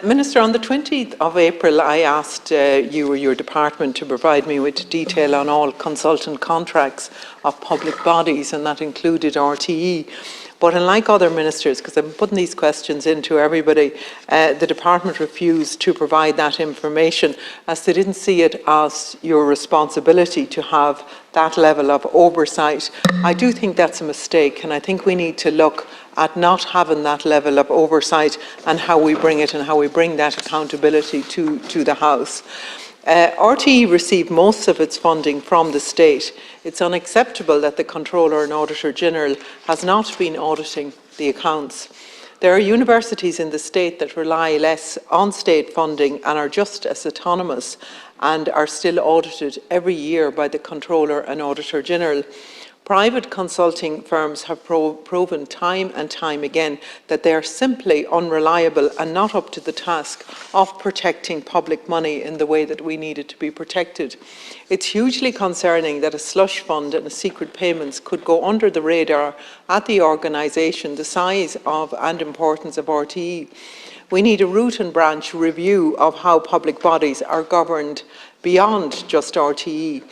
Minister, on the 20th of April, I asked you or your department to provide me with detail on all consultant contracts of public bodies, and that included RTE. But unlike other ministers, because I'm putting these questions into everybody, the department refused to provide that information as they didn't see it as your responsibility to have that level of oversight. I do think that's a mistake, and I think we need to look at not having that level of oversight and how we bring it and how we bring that accountability to the House. RTE received most of its funding from the state. It's unacceptable that the Controller and Auditor General has not been auditing the accounts. There are universities in the state that rely less on state funding and are just as autonomous and are still audited every year by the Controller and Auditor General. Private consulting firms have proven time and time again that they are simply unreliable and not up to the task of protecting public money in the way that we need it to be protected. It's hugely concerning that a slush fund and a secret payments could go under the radar at the organisation the size of and importance of RTE. We need a root and branch review of how public bodies are governed beyond just RTE.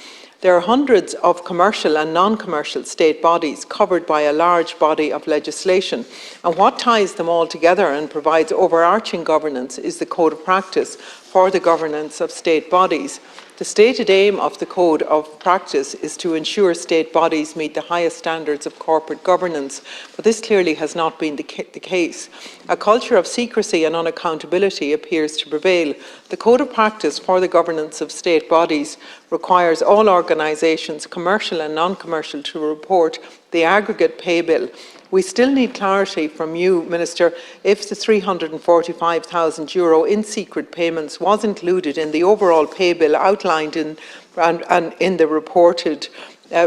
There are hundreds of commercial and non-commercial state bodies covered by a large body of legislation, and what ties them all together and provides overarching governance is the Code of Practice for the governance of state bodies. The stated aim of the Code of Practice is to ensure state bodies meet the highest standards of corporate governance, but this clearly has not been the case. A culture of secrecy and unaccountability appears to prevail. The Code of Practice for the governance of state bodies requires all organisations, commercial and non-commercial, to report the aggregate pay bill. We still need clarity from you, Minister, if the €345,000 in secret payments was included in the overall pay bill outlined in the reported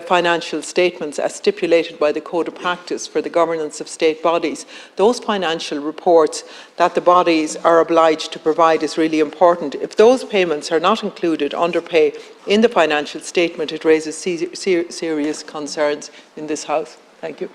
financial statements as stipulated by the Code of Practice for the governance of state bodies. Those financial reports that the bodies are obliged to provide is really important. If those payments are not included under pay in the financial statement, it raises serious concerns in this House. Thank you.